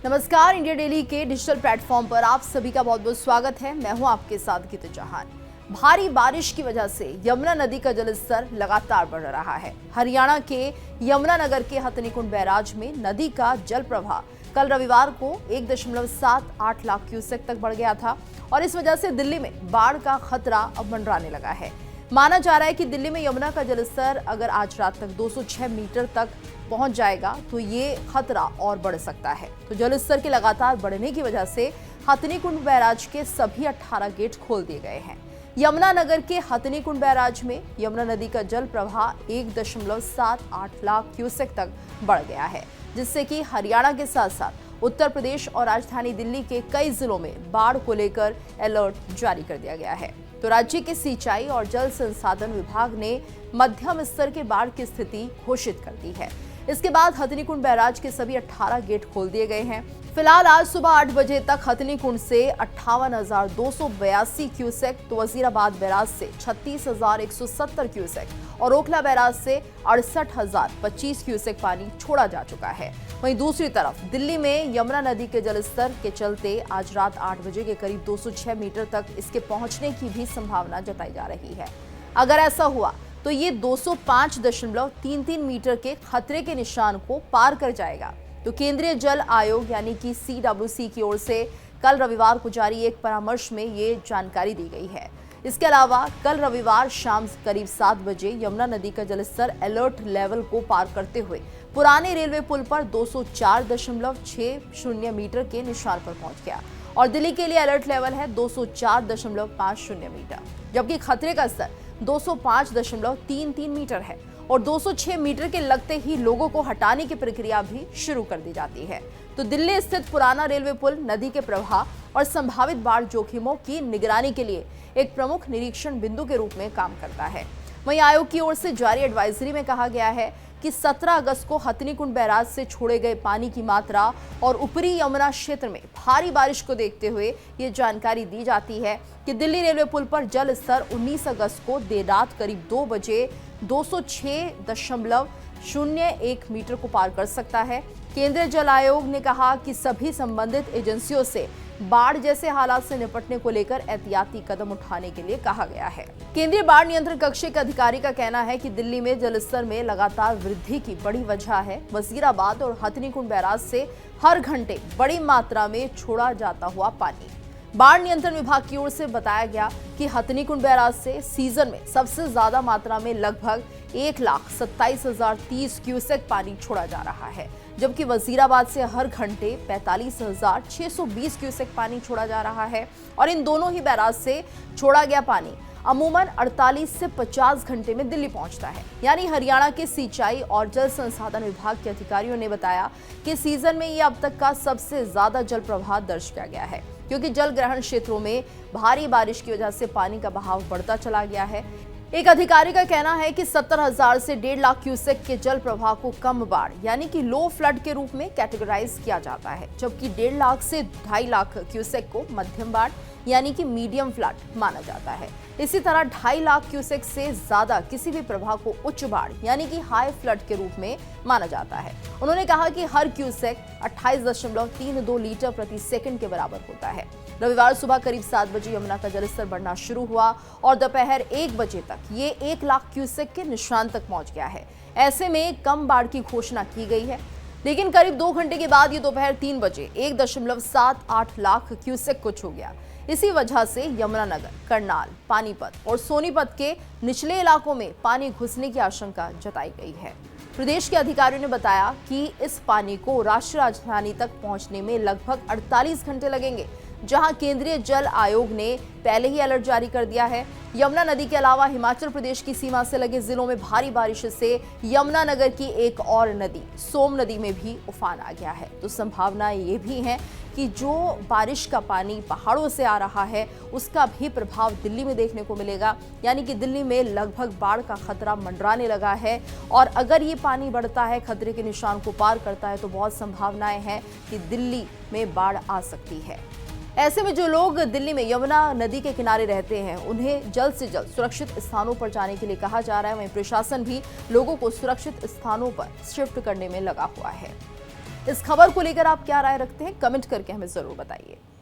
नमस्कार, India daily के digital platform पर आप सभी का बहुत बहुत स्वागत है। मैं हूं आपके साथ गीत जहान। भारी बारिश की वजह से यमुना नदी का जलस्तर लगातार बढ़ रहा है। हरियाणा के यमुनानगर के हथनीकुंड बैराज में नदी का जल प्रवाह कल रविवार को 1.78 लाख क्यूसेक तक बढ़ गया था और इस वजह से दिल्ली में बाढ़ का खतरा अब मंडराने लगा है। माना जा रहा है कि दिल्ली में यमुना का जलस्तर अगर आज रात तक 206 मीटर तक पहुंच जाएगा तो ये खतरा और बढ़ सकता है। तो जलस्तर के लगातार बढ़ने की वजह से हथनीकुंड बैराज के सभी 18 गेट खोल दिए गए हैं। यमुनानगर के हथनीकुंड बैराज में यमुना नदी का जल प्रवाह 1.78 लाख क्यूसेक तक बढ़ गया है, जिससे कि हरियाणा के साथ साथ उत्तर प्रदेश और राजधानी दिल्ली के कई जिलों में बाढ़ को लेकर अलर्ट जारी कर दिया गया है। तो राज्य के सिंचाई और जल संसाधन विभाग ने मध्यम स्तर के बाढ़ की स्थिति घोषित कर दी है। इसके बाद हथनीकुंड बैराज के सभी 18 गेट खोल दिए गए हैं। फिलहाल आज सुबह 8 बजे तक हथनीकुंड से 58,282 क्यूसेक, तो वजीराबाद बैराज से 36,170 क्यूसेक और ओखला बैराज से 68,025 क्यूसेक पानी छोड़ा जा चुका है। वहीं दूसरी तरफ दिल्ली में यमुना नदी के जलस्तर के चलते आज रात 8 बजे के करीब 206 मीटर तक इसके पहुंचने की भी संभावना जताई जा रही है। अगर ऐसा हुआ तो ये 205.33 मीटर के खतरे के निशान को पार कर जाएगा। तो केंद्रीय जल आयोग यानी कि CWC की ओर से कल रविवार को जारी एक परामर्श में ये जानकारी दी गई है। इसके अलावा कल रविवार शाम करीब 7 बजे यमुना नदी का जलस्तर अलर्ट लेवल को पार करते हुए पुराने रेलवे पुल पर 204.60 मीटर के निशान पर पहुंच गया और दिल्ली के लिए अलर्ट लेवल है 204.50 मीटर, जबकि खतरे का स्तर 205.33 मीटर है और 206 मीटर के लगते ही लोगों को हटाने की प्रक्रिया भी शुरू कर दी जाती है। तो दिल्ली स्थित पुराना रेलवे पुल नदी के प्रवाह और संभावित बाढ़ जोखिमों की निगरानी के लिए एक प्रमुख निरीक्षण बिंदु के रूप में काम करता है। वहीं आयोग की ओर से जारी एडवाइजरी में कहा गया है कि 17 अगस्त को हथनीकुंड बैराज से छोड़े गए पानी की मात्रा और ऊपरी यमुना क्षेत्र में भारी बारिश को देखते हुए ये जानकारी दी जाती है कि दिल्ली रेलवे पुल पर जल स्तर 19 अगस्त को देर रात करीब 2 बजे 206.01 मीटर को पार कर सकता है। केंद्रीय जल आयोग ने कहा कि सभी संबंधित एजेंसियों से बाढ़ जैसे हालात से निपटने को लेकर एहतियाती कदम उठाने के लिए कहा गया है। केंद्रीय बाढ़ नियंत्रण कक्ष के अधिकारी का कहना है कि दिल्ली में जलस्तर में लगातार वृद्धि की बड़ी वजह है वजीराबाद और हथनीकुंड बैराज से हर घंटे बड़ी मात्रा में छोड़ा जाता हुआ पानी। बाढ़ नियंत्रण विभाग की ओर से बताया गया कि हथनीकुंड बैराज से सीजन में सबसे ज्यादा मात्रा में लगभग 1,27,030 क्यूसेक पानी छोड़ा जा रहा है, जबकि वजीराबाद से हर घंटे 45,620 क्यूसेक पानी छोड़ा जा रहा है और इन दोनों ही बैराज से छोड़ा गया पानी अमूमन 48 से 50 घंटे में दिल्ली पहुंचता है। यानी हरियाणा के सिंचाई और जल संसाधन विभाग के अधिकारियों ने बताया कि सीजन में ये अब तक का सबसे ज्यादा जल प्रवाह दर्ज किया गया है, क्योंकि जल ग्रहण क्षेत्रों में भारी बारिश की वजह से पानी का बहाव बढ़ता चला गया है। एक अधिकारी का कहना है कि 70,000 से 1.5 लाख क्यूसेक के जल प्रवाह को कम बाढ़ यानी कि लो फ्लड के रूप में कैटेगराइज किया जाता है, जबकि 1.5 लाख से 2.5 लाख क्यूसेक को मध्यम बाढ़ यानी कि मीडियम फ्लड माना जाता है। इसी तरह 2.5 लाख क्यूसेक से ज्यादा किसी भी प्रवाह को उच्च बाढ़ यानी कि हाई फ्लड के रूप में माना जाता है। उन्होंने कहा कि हर क्यूसेक 28.32 लीटर प्रति सेकंड के बराबर होता है। रविवार सुबह करीब 7 बजे यमुना का जलस्तर बढ़ना शुरू हुआ और दोपहर 1 बजे तक ये 1 लाख क्यूसेक के निशान तक पहुंच गया है। ऐसे में कम बाढ़ की घोषणा की गई है, लेकिन करीब 2 घंटे के बाद ये दोपहर 3 बजे 1.78 लाख क्यूसेक को छू गया। इसी वजह से यमुनानगर, करनाल, पानीपत और सोनीपत के निचले इलाकों में पानी घुसने की आशंका जताई गई है। प्रदेश के अधिकारियों ने बताया कि इस पानी को राष्ट्रीय राजधानी तक पहुंचने में लगभग 48 घंटे लगेंगे, जहां केंद्रीय जल आयोग ने पहले ही अलर्ट जारी कर दिया है। यमुना नदी के अलावा हिमाचल प्रदेश की सीमा से लगे जिलों में भारी बारिश से यमुनानगर की एक और नदी सोम नदी में भी उफान आ गया है। तो संभावना ये भी है कि जो बारिश का पानी पहाड़ों से आ रहा है उसका भी प्रभाव दिल्ली में देखने को मिलेगा, यानी कि दिल्ली में लगभग बाढ़ का खतरा मंडराने लगा है और अगर ये पानी बढ़ता है, खतरे के निशान को पार करता है, तो बहुत संभावनाएं हैं कि दिल्ली में बाढ़ आ सकती है। ऐसे में जो लोग दिल्ली में यमुना नदी के किनारे रहते हैं उन्हें जल्द से जल्द सुरक्षित स्थानों पर जाने के लिए कहा जा रहा है। वहीं प्रशासन भी लोगों को सुरक्षित स्थानों पर शिफ्ट करने में लगा हुआ है। इस खबर को लेकर आप क्या राय रखते हैं, कमेंट करके हमें जरूर बताइए।